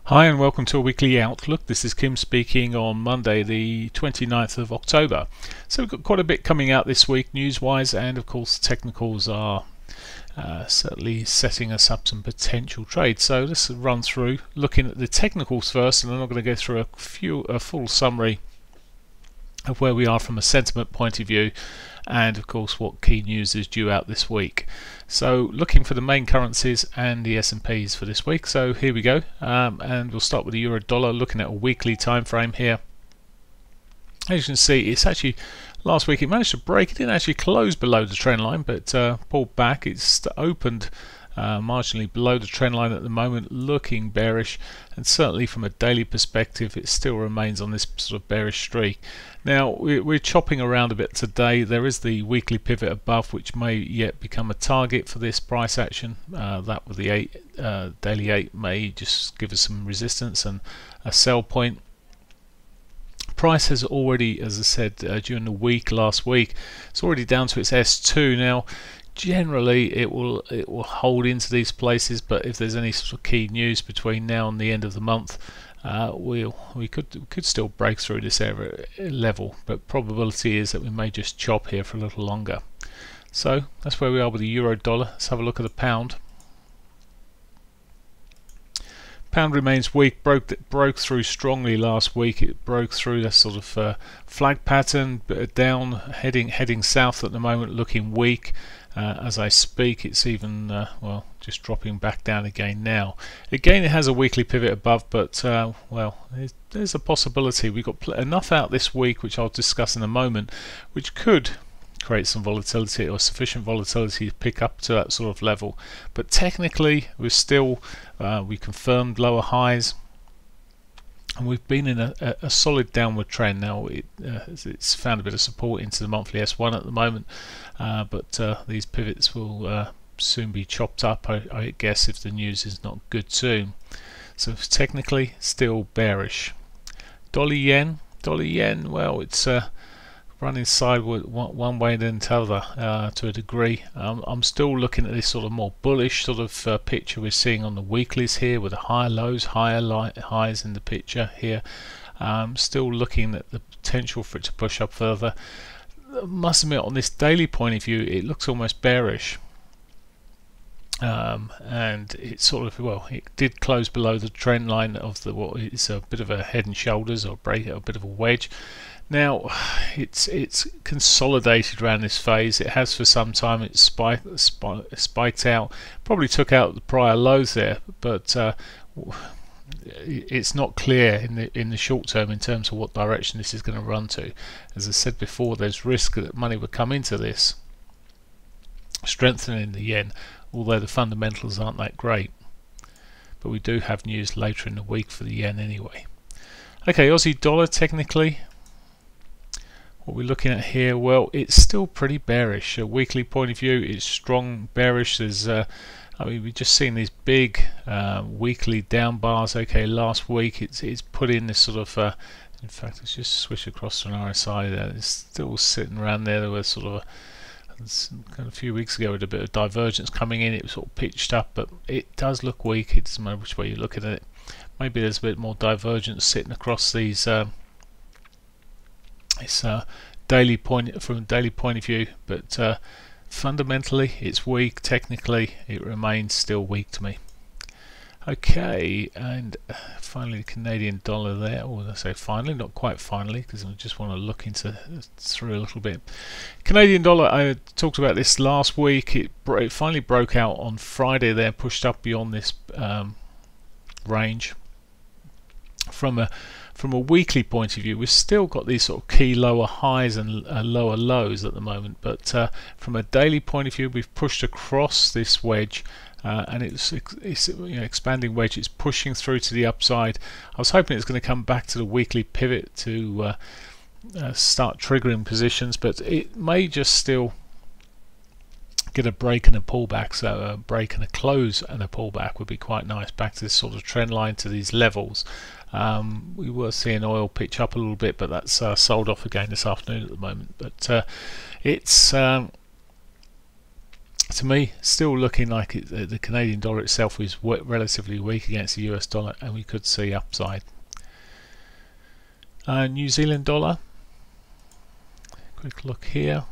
Hi and welcome to a weekly outlook. This is Kim speaking on Monday the 29th of October. So we've got quite a bit coming out this week news wise, and of course technicals are certainly setting us up some potential trades. So let's run through looking at the technicals first, and I'm not going to go through a full summary of where we are from a sentiment point of view, and of course what key news is due out this week. So looking for the main currencies and the S&Ps for this week. So here we go, and we'll start with the euro dollar, looking at a weekly time frame here. As you can see, it's actually last week it managed to break. It didn't actually close below the trend line, but pulled back. It's opened marginally below the trend line at the moment, looking bearish, and certainly from a daily perspective it still remains on this sort of bearish streak. Now we're chopping around a bit today. There is the weekly pivot above, which may yet become a target for this price action. That with the daily 8 may just give us some resistance and a sell point. Price has already, as I said during the week last week, it's already down to its S2 now. Generally it will hold into these places, but if there's any sort of key news between now and the end of the month, we could still break through this area level, but probability is that we may just chop here for a little longer. So that's where we are with the euro dollar. Let's have a look at the pound. Pound remains weak, broke through strongly last week. It broke through that sort of flag pattern, down, heading south at the moment, looking weak. As I speak, it's even well, just dropping back down again now. Again, it has a weekly pivot above, but well, there's a possibility. We've got enough out this week, which I'll discuss in a moment, which could create some volatility, or sufficient volatility to pick up to that sort of level. But technically we're still we confirmed lower highs, and we've been in a solid downward trend now. It's found a bit of support into the monthly S1 at the moment, but these pivots will soon be chopped up, I guess, if the news is not good soon. So technically still bearish. Dollar yen, well, it's running sideways one way then the other to a degree. I'm still looking at this sort of more bullish sort of picture we're seeing on the weeklies here, with the higher lows, higher highs in the picture here. Still looking at the potential for it to push up further. I must admit, on this daily point of view, it looks almost bearish. And it sort of, well, it did close below the trend line of the what is a bit of a head and shoulders, or break, a bit of a wedge. Now it's consolidated around this phase. It has for some time. It's spiked out, probably took out the prior lows there, but it's not clear in the short term in terms of what direction this is going to run to. As I said before, there's risk that money would come into this, strengthening the yen, although the fundamentals aren't that great. But we do have news later in the week for the yen anyway. Okay, Aussie dollar technically. What we're looking at here, well, it's still pretty bearish. A weekly point of view, it's strong bearish. There's I mean, we've just seen these big weekly down bars. Okay, last week it's put in this sort of in fact, let's just switch across to an RSI there. It's still sitting around there. There was sort of a few weeks ago with a bit of divergence coming in. It was sort of pitched up, but it does look weak. It doesn't matter which way you look at it. Maybe there's a bit more divergence sitting across these it's daily point, from a daily point of view, but fundamentally it's weak. Technically it remains still weak to me. Okay, and finally the Canadian dollar there, or I say finally, not quite finally, because I just want to look through a little bit. Canadian dollar, I talked about this last week. It finally broke out on Friday there, pushed up beyond this range. From a weekly point of view, we've still got these sort of key lower highs and lower lows at the moment, but from a daily point of view, we've pushed across this wedge, and it's you know, expanding wedge. It's pushing through to the upside. I was hoping it's going to come back to the weekly pivot to start triggering positions, but it may just still get a break and a pullback. So a break and a close and a pullback would be quite nice, back to this sort of trend line, to these levels. We were seeing oil pitch up a little bit, but that's sold off again this afternoon at the moment. But it's to me, still looking like the Canadian dollar itself is relatively weak against the US dollar, and we could see upside. New Zealand dollar, quick look here,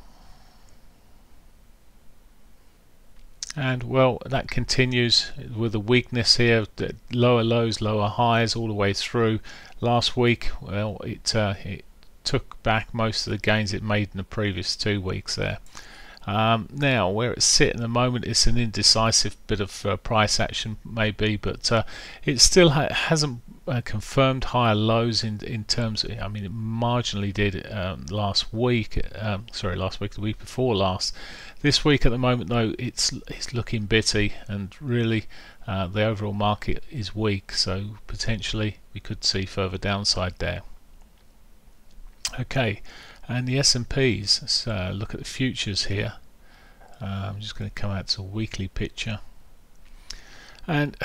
and well, that continues with a weakness here, lower lows, lower highs all the way through. Last week, well, it took back most of the gains it made in the previous 2 weeks there. Now, where it's sitting at the moment, it's an indecisive bit of price action maybe, but it still hasn't confirmed higher lows in terms of, I mean, it marginally did last week, the week before last. This week at the moment though, it's looking bitty, and really the overall market is weak, so potentially we could see further downside there. Okay, and the S&Ps, let's look at the futures here. I'm just going to come out to a weekly picture, and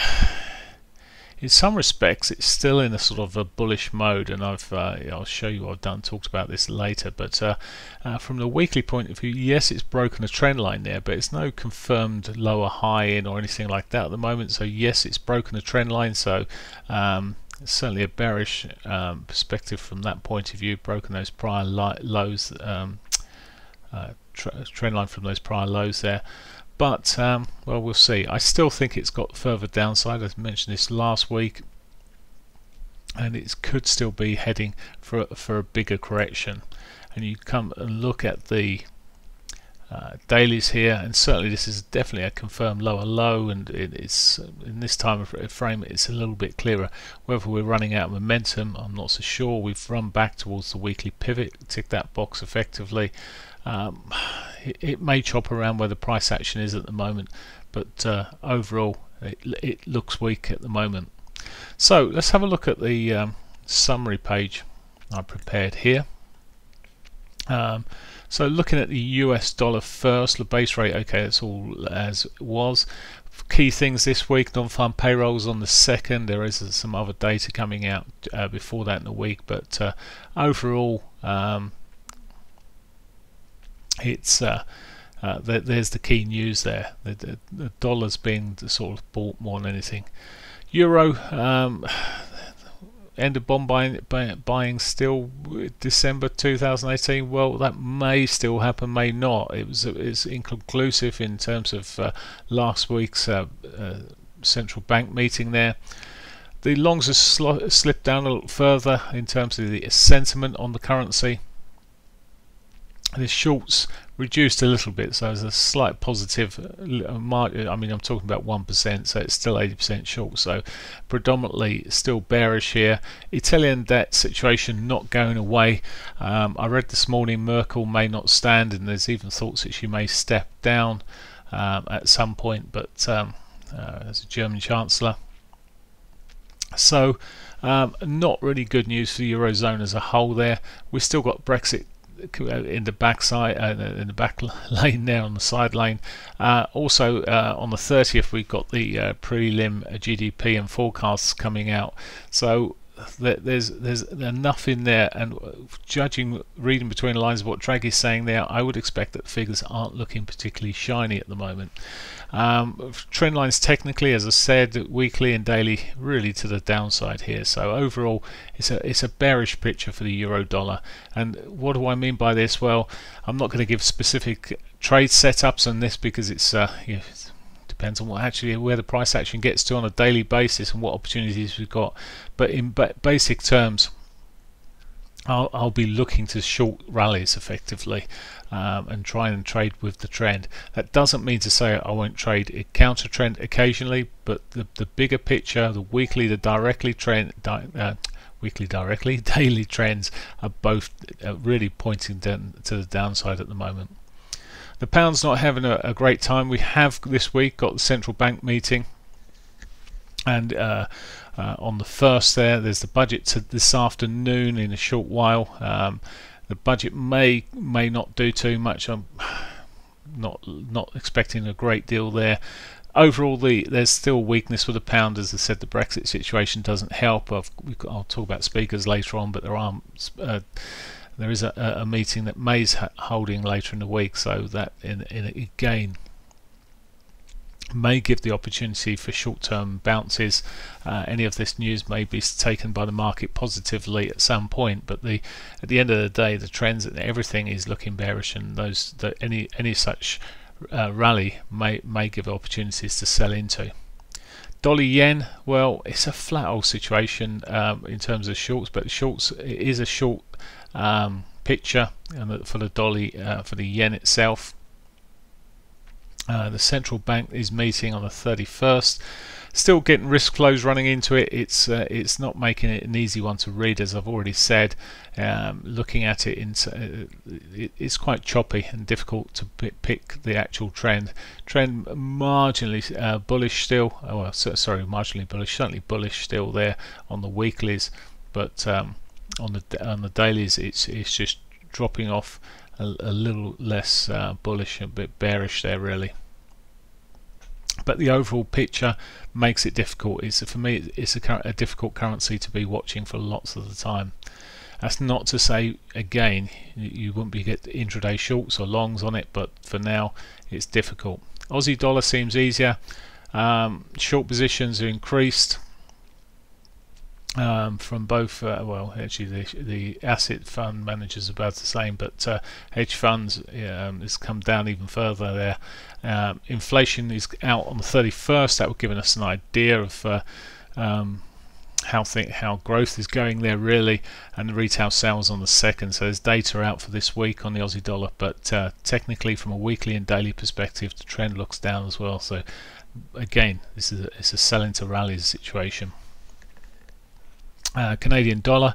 in some respects it's still in a sort of a bullish mode, and I'll show you what I've done, talked about this later, but from the weekly point of view, yes, it's broken a trend line there, but it's no confirmed lower high in or anything like that at the moment. So yes, it's broken a trend line, so it's certainly a bearish perspective from that point of view, broken those prior lows, trend line from those prior lows there. But well, we'll see. I still think it's got further downside. I mentioned this last week, and it could still be heading for a bigger correction. And you come and look at the dailies here, and certainly this is definitely a confirmed lower low, and it's in this time of frame it's a little bit clearer. Whether we're running out of momentum, I'm not so sure. We've run back towards the weekly pivot, tick that box effectively. It may chop around where the price action is at the moment, but overall it looks weak at the moment. So let's have a look at the summary page I prepared here. So looking at the US dollar first, the base rate, okay, that's all as it was. Key things this week: non-farm payrolls on the 2nd. There is some other data coming out before that in the week, but overall it's there's the key news there. The dollar's been sort of bought more than anything. Euro, end of bond buying still December 2018. Well, that may still happen, may not. It's inconclusive in terms of last week's central bank meeting there. The longs have slipped down a little further in terms of the sentiment on the currency. The shorts reduced a little bit, so there's a slight positive market. I mean, I'm talking about 1%, so it's still 80% short, so predominantly still bearish here. Italian debt situation not going away. I read this morning Merkel may not stand, and there's even thoughts that she may step down at some point, but as a German Chancellor. So not really good news for the Eurozone as a whole there. We've still got Brexit in the backside, in the back lane there, on the side lane. Also on the 30th we've got the prelim GDP and forecasts coming out, so there's enough in there, and reading between the lines of what Draghi's saying there, I would expect that figures aren't looking particularly shiny at the moment. Trend lines technically, as I said, weekly and daily really to the downside here, so overall it's a bearish picture for the euro dollar. And what do I mean by this? Well, I'm not going to give specific trade setups on this, because it's depends on where the price action gets to on a daily basis and what opportunities we've got. But in basic terms, I'll be looking to short rallies effectively, and try and trade with the trend. That doesn't mean to say I won't trade a counter trend occasionally, but the bigger picture, the weekly, the directly trend, daily trends are both really pointing to the downside at the moment. The pound's not having a great time. We have this week got the central bank meeting, and on the 1st there's the budget this afternoon in a short while. The budget may not do too much. I'm not expecting a great deal there. Overall, there's still weakness with the pound. As I said, the Brexit situation doesn't help. I'll talk about speakers later on, but there is a meeting that May's holding later in the week, so that again may give the opportunity for short-term bounces. Any of this news may be taken by the market positively at some point, but at the end of the day, the trends and everything is looking bearish, and any such rally may give opportunities to sell into. Dollar yen, well, it's a flat old situation in terms of shorts, but shorts, it is a short picture for the dollar, for the yen itself. The central bank is meeting on the 31st. Still getting risk flows running into it. It's not making it an easy one to read, as I've already said. Looking at it, it's quite choppy and difficult to pick the actual trend. Trend marginally bullish still. Oh, well, sorry, marginally bullish. Certainly bullish still there on the weeklies, but on the dailies, it's just dropping off a little less bullish, a bit bearish there really. But the overall picture makes it difficult. For me, it's a difficult currency to be watching for lots of the time. That's not to say, again, you wouldn't be get intraday shorts or longs on it, but for now it's difficult. Aussie dollar seems easier. Short positions are increased from both, well, actually the asset fund managers are about the same, but hedge funds has come down even further there. Inflation is out on the 31st. That would give us an idea of how growth is going there really, and the retail sales on the 2nd. So there's data out for this week on the Aussie dollar, but technically from a weekly and daily perspective, the trend looks down as well. So again, it's a sell into rallies situation. Canadian dollar,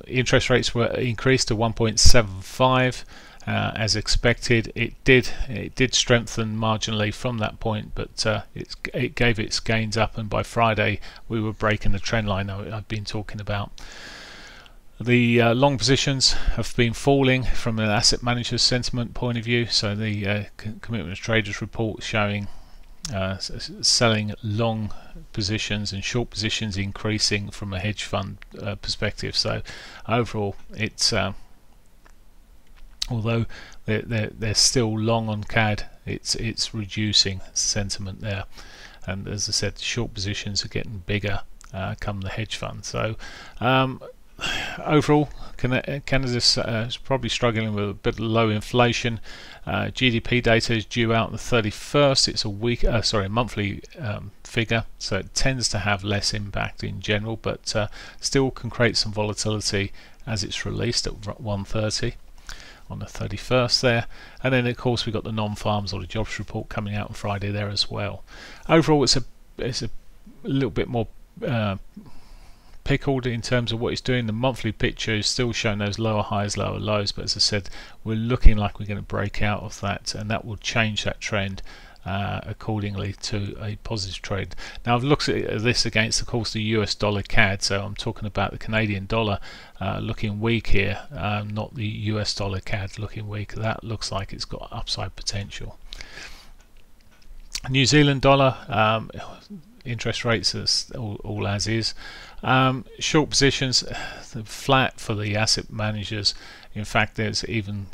interest rates were increased to 1.75 as expected. It did strengthen marginally from that point, but it gave its gains up, and by Friday we were breaking the trend line I've been talking about. The long positions have been falling from an asset manager's sentiment point of view, so the commitment of traders report showing selling long positions and short positions increasing from a hedge fund perspective. So overall, it's although they're still long on CAD, it's reducing sentiment there, and as I said, short positions are getting bigger come the hedge fund. So overall, Canada's probably struggling with a bit of low inflation. GDP data is due out on the 31st. It's a monthly figure, so it tends to have less impact in general, but still can create some volatility as it's released at 1:30 on the 31st there. And then of course we've got the non-farms or the jobs report coming out on Friday there as well. Overall, it's a little bit more pickled in terms of what it's doing. The monthly picture is still showing those lower highs, lower lows, but as I said, we're looking like we're going to break out of that, and that will change that trend accordingly to a positive trade. Now I've looked at this against, of course, the US dollar CAD, so I'm talking about the Canadian dollar looking weak here, not the US dollar CAD looking weak. That looks like it's got upside potential. New Zealand dollar, interest rates are all as is. Short positions flat for the asset managers. In fact, there's even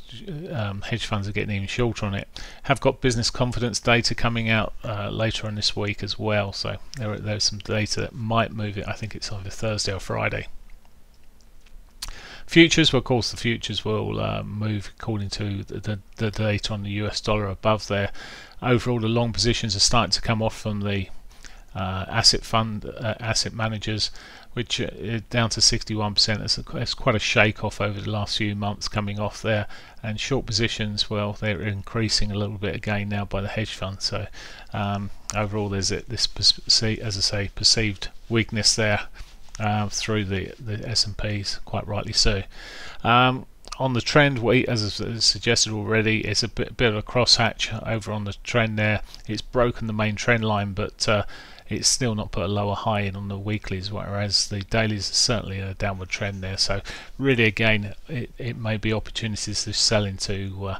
hedge funds are getting even shorter on it. Have got business confidence data coming out later on this week as well, so there's some data that might move it. I think it's either Thursday or Friday. Futures, well, of course the futures will move according to the data on the US dollar above there. Overall, the long positions are starting to come off from the asset managers, which are down to 61%. It's quite a shake off over the last few months coming off there. And short positions, well, they're increasing a little bit again now by the hedge fund. So overall, there's this, as I say, perceived weakness there through the S&Ps, quite rightly so. On the trend, as I suggested already, it's a bit of a crosshatch over on the trend there. It's broken the main trend line, but it's still not put a lower high in on the weeklies, whereas the dailies are certainly in a downward trend there. So really, again, it may be opportunities to sell into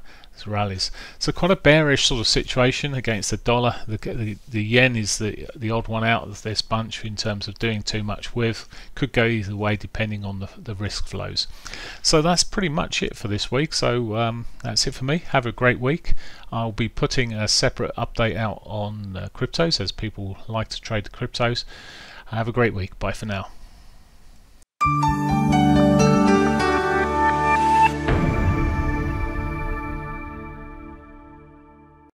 rallies. So quite a bearish sort of situation against the dollar. The yen is the odd one out of this bunch in terms of doing too much with. Could go either way depending on the risk flows. So that's pretty much it for this week. So that's it for me. Have a great week. I'll be putting a separate update out on cryptos, as people like to trade the cryptos. Have a great week. Bye for now.